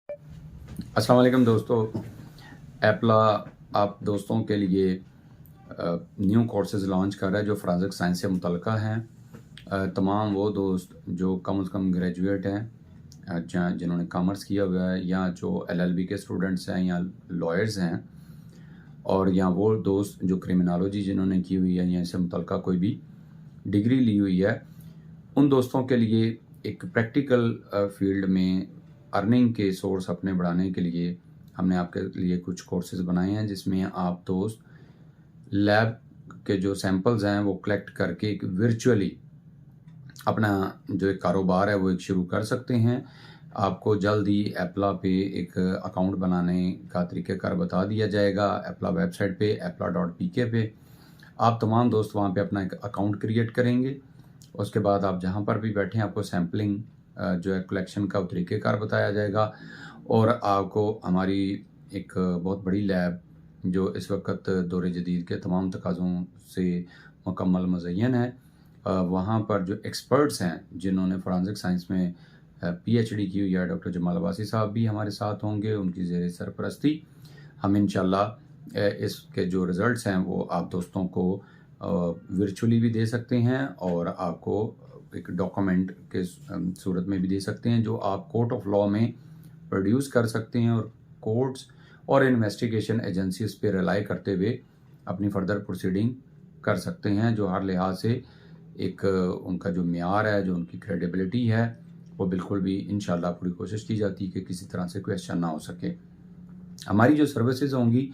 अस्सलाम वालेकुम दोस्तों। एप्ला आप दोस्तों के लिए न्यू कोर्सेज़ लॉन्च कर रहा है जो फोरेंसिक साइंस से मुतल्लिक़ हैं। तमाम वो दोस्त जो कम से कम ग्रेजुएट हैं, जिन्होंने कॉमर्स किया हुआ है, या जो एलएलबी के स्टूडेंट्स हैं, या लॉयर्स हैं, और या वो दोस्त जो क्रिमिनोलॉजी जिन्होंने की हुई है या इससे मुतल्लिक़ कोई भी डिग्री ली हुई है, उन दोस्तों के लिए एक प्रैक्टिकल फील्ड में अर्निंग के सोर्स अपने बढ़ाने के लिए हमने आपके लिए कुछ कोर्सेज़ बनाए हैं, जिसमें आप दोस्त लैब के जो सैंपल्स हैं वो कलेक्ट करके एक वर्चुअली अपना जो एक कारोबार है वो एक शुरू कर सकते हैं। आपको जल्द ही एप्ला पे एक अकाउंट बनाने का तरीक़ाकार बता दिया जाएगा। एप्ला वेबसाइट पे apla.pk पे आप तमाम दोस्त वहाँ पे अपना एक अकाउंट क्रिएट करेंगे। उसके बाद आप जहाँ पर भी बैठें आपको सैम्पलिंग जो है कलेक्शन का तरीक़ाकार बताया जाएगा, और आपको हमारी एक बहुत बड़ी लैब जो इस वक्त दौर जदीद के तमाम तकाज़ों से मुकम्मल मुज़य्यन है, वहाँ पर जो एक्सपर्ट्स हैं जिन्होंने फोरेंसिक साइंस में पीएचडी की हुई है, डॉक्टर जमाल अब्बासी साहब भी हमारे साथ होंगे। उनकी ज़ेर सरपरस्ती हम इंशाल्लाह इसके जो रिज़ल्ट्स हैं वो आप दोस्तों को वर्चुअली भी दे सकते हैं, और आपको एक डॉक्यूमेंट के सूरत में भी दे सकते हैं, जो आप कोर्ट ऑफ लॉ में प्रोड्यूस कर सकते हैं, और कोर्ट्स और इन्वेस्टिगेशन एजेंसीज पे रिलाई करते हुए अपनी फर्दर प्रोसीडिंग कर सकते हैं, जो हर लिहाज से एक उनका जो मेयार है, जो उनकी क्रेडिबिलिटी है, वो बिल्कुल भी इंशाल्लाह पूरी कोशिश की जाती है कि किसी तरह से क्वेश्चन ना हो सके। हमारी जो सर्विसेज होंगी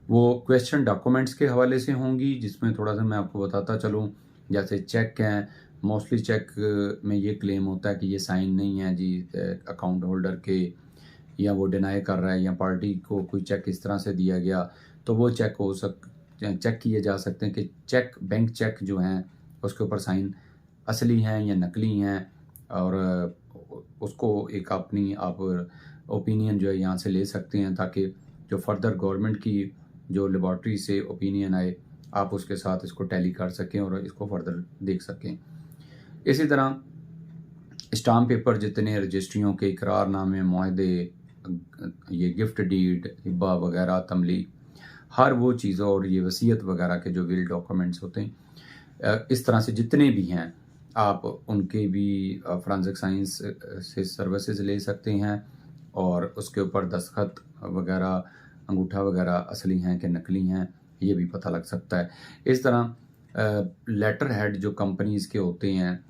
वो क्वेश्चन डॉक्यूमेंट्स के हवाले से होंगी, जिसमें थोड़ा सा मैं आपको बताता चलूँ। जैसे चेक हैं, मोस्टली चेक में ये क्लेम होता है कि ये साइन नहीं है जी अकाउंट होल्डर के, या वो डिनाई कर रहा है, या पार्टी को कोई चेक इस तरह से दिया गया, तो वो चेक किए जा सकते हैं कि चेक बैंक चेक जो हैं उसके ऊपर साइन असली हैं या नकली हैं, और उसको एक अपनी आप ओपिनियन जो है यहाँ से ले सकते हैं, ताकि जो फर्दर गवर्नमेंट की जो लेबॉर्ट्री से ओपिनियन आए आप उसके साथ इसको टैली कर सकें और इसको फर्दर देख सकें। इसी तरह स्टाम्प पेपर जितने रजिस्ट्रियों के इकरारनामे, मुआहदे, ये गिफ्ट डीड, हिब्बा वगैरह, तमली, हर वो चीज़ों, और ये वसीयत वगैरह के जो विल डॉक्यूमेंट्स होते हैं, इस तरह से जितने भी हैं आप उनके भी फोरेंसिक साइंस से सर्विसेज ले सकते हैं, और उसके ऊपर दस्तखत वगैरह, अंगूठा वगैरह असली हैं कि नकली हैं ये भी पता लग सकता है। इस तरह लेटर हेड जो कंपनीज़ के होते हैं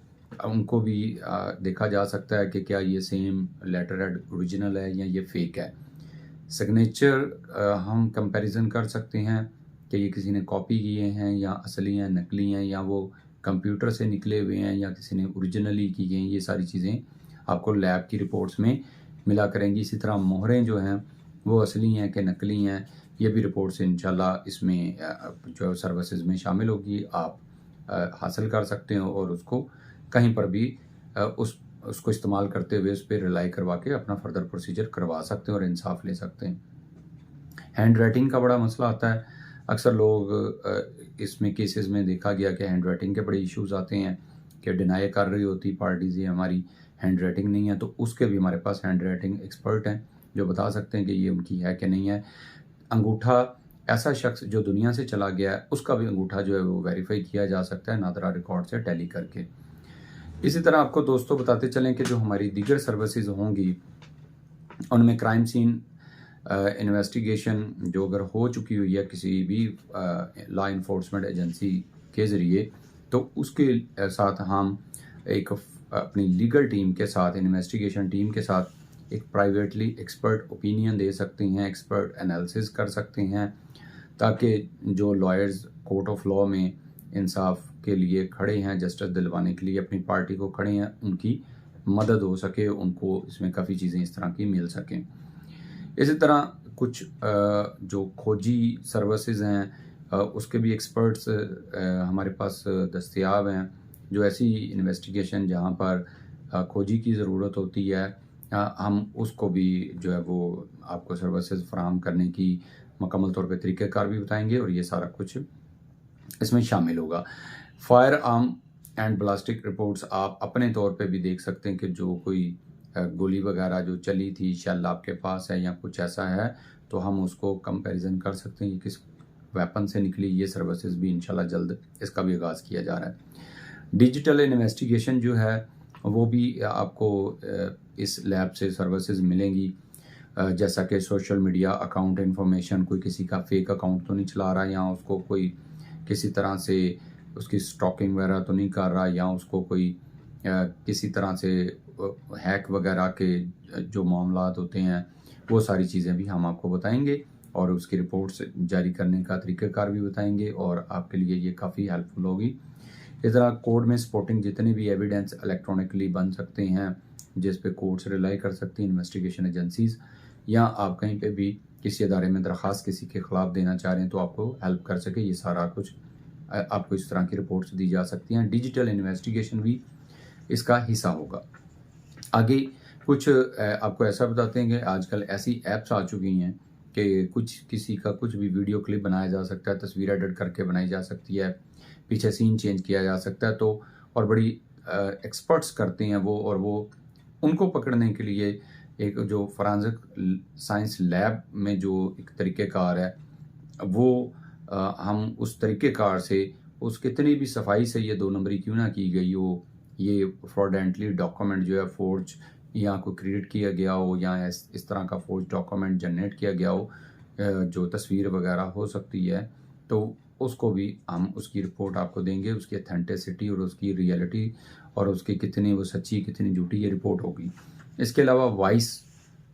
उनको भी देखा जा सकता है कि क्या ये सेम लेटर हेड ओरिजिनल है या ये फेक है। सिग्नेचर हम कंपैरिजन कर सकते हैं कि ये किसी ने कॉपी किए हैं या असली हैं, नकली हैं, या वो कंप्यूटर से निकले हुए हैं या किसी ने ओरिजिनली की गई हैं। ये सारी चीज़ें आपको लैब की रिपोर्ट्स में मिला करेंगी। इसी तरह मोहरें जो हैं वो असली हैं कि नकली हैं, ये भी रिपोर्ट से इंशाल्लाह इसमें जो सर्विसेज में शामिल होगी, आप हासिल कर सकते हो, और उसको कहीं पर भी उसको इस्तेमाल करते हुए उस पर रिलाई करवा के अपना फर्दर प्रोसीजर करवा सकते हैं और इंसाफ ले सकते हैं। हैंड राइटिंग का बड़ा मसला आता है। अक्सर लोग इसमें केसेस में देखा गया कि हैंड राइटिंग के बड़े इश्यूज आते हैं कि डिनाई कर रही होती पार्टीज ये हमारी हैंड राइटिंग नहीं है, तो उसके भी हमारे पास हैंड राइटिंग एक्सपर्ट हैं जो बता सकते हैं कि ये उनकी है कि नहीं है। अंगूठा, ऐसा शख्स जो दुनिया से चला गया है उसका भी अंगूठा जो है वो वेरीफाई किया जा सकता है नादरा रिकॉर्ड से टैली करके। इसी तरह आपको दोस्तों बताते चलें कि जो हमारी दीगर सर्विसेज होंगी उनमें क्राइम सीन इन्वेस्टिगेशन जो अगर हो चुकी हुई है किसी भी लॉ इन्फोर्समेंट एजेंसी के ज़रिए, तो उसके साथ हम एक अपनी लीगल टीम के साथ, इन्वेस्टिगेशन टीम के साथ एक प्राइवेटली एक्सपर्ट ओपिनियन दे सकते हैं, एक्सपर्ट एनालिसिस कर सकते हैं, ताकि जो लॉयर्स कोर्ट ऑफ लॉ में इंसाफ के लिए खड़े हैं, जस्टिस दिलवाने के लिए अपनी पार्टी को खड़े हैं, उनकी मदद हो सके, उनको इसमें काफ़ी चीज़ें इस तरह की मिल सकें। इसी तरह कुछ जो खोजी सर्विसेज हैं उसके भी एक्सपर्ट्स हमारे पास दस्तयाब हैं, जो ऐसी इन्वेस्टिगेशन जहाँ पर खोजी की ज़रूरत होती है हम उसको भी जो है वो आपको सर्विसेज फराहम करने की मुकम्मल तौर पे तरीक़ाकार भी बताएंगे, और ये सारा कुछ इसमें शामिल होगा। फायर आर्म एंड ब्लास्टिक रिपोर्ट्स आप अपने तौर पे भी देख सकते हैं कि जो कोई गोली वगैरह जो चली थी शेल आपके पास है या कुछ ऐसा है, तो हम उसको कंपैरिजन कर सकते हैं कि किस वेपन से निकली। ये सर्विसेज भी इंशाल्लाह जल्द इसका भी आगाज़ किया जा रहा है। डिजिटल इन्वेस्टिगेशन जो है वो भी आपको इस लैब से सर्विसेज मिलेंगी, जैसा कि सोशल मीडिया अकाउंट इन्फॉर्मेशन, कोई किसी का फेक अकाउंट तो नहीं चला रहा, या उसको कोई किसी तरह से उसकी स्टॉकिंग वगैरह तो नहीं कर रहा, या उसको कोई किसी तरह से हैक वगैरह के जो मामलात होते हैं वो सारी चीज़ें भी हम आपको बताएंगे और उसकी रिपोर्ट्स जारी करने का तरीक़ाकार भी बताएंगे और आपके लिए ये काफ़ी हेल्पफुल होगी। इस तरह कोर्ट में सपोर्टिंग जितने भी एविडेंस इलेक्ट्रॉनिकली बन सकते हैं जिस पे कोर्ट्स रिलाई कर सकती हैं, इन्वेस्टिगेशन एजेंसीज़, या आप कहीं पे भी किसी अदारे में दरख्वास्त किसी के ख़िलाफ़ देना चाह रहे हैं तो आपको हेल्प कर सके, ये सारा कुछ आपको इस तरह की रिपोर्ट्स दी जा सकती हैं। डिजिटल इन्वेस्टिगेशन भी इसका हिस्सा होगा। आगे कुछ आपको ऐसा बताते हैं कि आजकल ऐसी ऐप्स आ चुकी हैं कि कुछ किसी का कुछ भी वीडियो क्लिप बनाया जा सकता है, तस्वीर एडिट करके बनाई जा सकती है, पीछे सीन चेंज किया जा सकता है, तो और बड़ी एक्सपर्ट्स करते हैं वो, और वो उनको पकड़ने के लिए एक जो फॉरेंसिक साइंस लैब में जो एक तरीक़ेकार है वो हम उस तरीक़ेकार से उस कितनी भी सफाई से ये 2 नंबरी क्यों ना की गई हो, ये फ्रॉडेंटली डॉक्यूमेंट जो है फोर्ज या कोई क्रिएट किया गया हो या इस तरह का फोर्ज डॉक्यूमेंट जनरेट किया गया हो, जो तस्वीर वगैरह हो सकती है, तो उसको भी हम उसकी रिपोर्ट आपको देंगे, उसकी अथेंटिसिटी और उसकी रियलिटी और उसकी कितनी वो सच्ची कितनी झूठी ये रिपोर्ट होगी। इसके अलावा वॉइस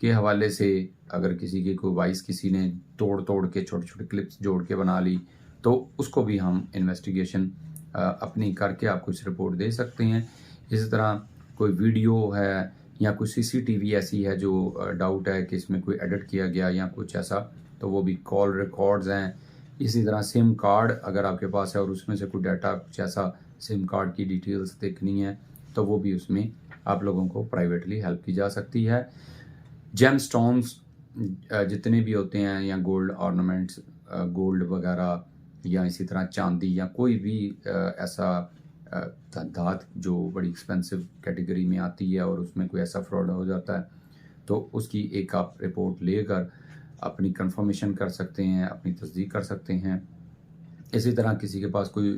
के हवाले से अगर किसी की कोई वॉइस किसी ने तोड़ के छोटे छोटे क्लिप्स जोड़ के बना ली तो उसको भी हम इन्वेस्टिगेशन अपनी करके आपको इस रिपोर्ट दे सकते हैं। इसी तरह कोई वीडियो है या कोई सीसीटीवी ऐसी है जो डाउट है कि इसमें कोई एडिट किया गया या कुछ ऐसा, तो वो भी कॉल रिकॉर्ड्स हैं। इसी तरह सिम कार्ड अगर आपके पास है और उसमें से कोई डाटा कुछ ऐसा सिम कार्ड की डिटेल्स देखनी है तो वो भी उसमें आप लोगों को प्राइवेटली हेल्प की जा सकती है। जेम स्टोन्स जितने भी होते हैं या गोल्ड ऑर्नामेंट्स, गोल्ड वगैरह या इसी तरह चांदी या कोई भी ऐसा धात जो बड़ी एक्सपेंसिव कैटेगरी में आती है और उसमें कोई ऐसा फ्रॉड हो जाता है तो उसकी एक आप रिपोर्ट लेकर अपनी कंफर्मेशन कर सकते हैं, अपनी तस्दीक कर सकते हैं। इसी तरह किसी के पास कोई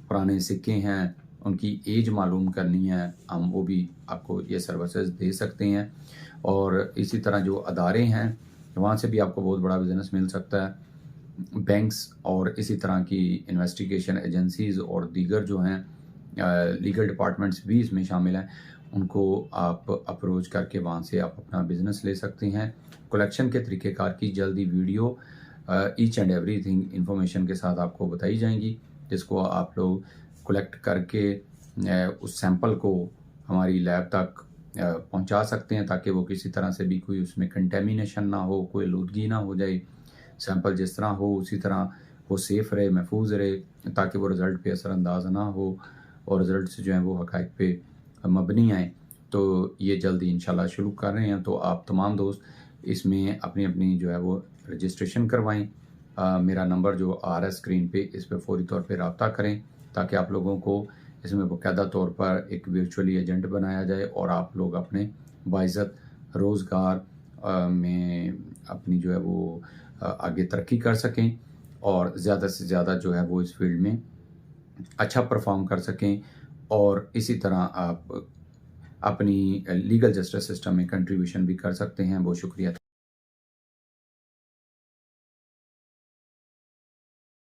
पुराने सिक्के हैं, उनकी एज मालूम करनी है, हम वो भी आपको ये सर्विसेज दे सकते हैं। और इसी तरह जो अदारे हैं वहाँ से भी आपको बहुत बड़ा बिजनेस मिल सकता है। बैंक्स और इसी तरह की इन्वेस्टिगेशन एजेंसीज़ और दीगर जो हैं लीगल डिपार्टमेंट्स भी इसमें शामिल हैं, उनको आप अप्रोच करके वहाँ से आप अपना बिज़नेस ले सकते हैं। कलेक्शन के तरीक़ेकार की जल्दी video each and everything information के साथ आपको बताई जाएंगी, जिसको आप लोग कलेक्ट करके उस सैंपल को हमारी लैब तक पहुंचा सकते हैं ताकि वो किसी तरह से भी कोई उसमें कंटेमिनेशन ना हो, कोई आलूदगी ना हो जाए। सैंपल जिस तरह हो उसी तरह वो सेफ़ रहे, महफूज रहे, ताकि वो रिज़ल्ट पे असरअंदाज ना हो और रिज़ल्ट से जो है वो हक़ाइक़ पे मबनी आए। तो ये जल्दी इंशाल्लाह शुरू कर रहे हैं, तो आप तमाम दोस्त इसमें अपनी अपनी जो है वो रजिस्ट्रेशन करवाएं। मेरा नंबर जो आ रहा है स्क्रीन पे, इस पर फ़ौरी तौर पे रब्ता करें ताकि आप लोगों को इसमें बाकायदा तौर पर एक वर्चुअली एजेंट बनाया जाए और आप लोग अपने बाइज़्ज़त रोज़गार में अपनी जो है वो आगे तरक्की कर सकें और ज़्यादा से ज़्यादा जो है वो इस फील्ड में अच्छा परफॉर्म कर सकें। और इसी तरह आप अपनी लीगल जस्टिस सिस्टम में कंट्रीब्यूशन भी कर सकते हैं। बहुत शुक्रिया।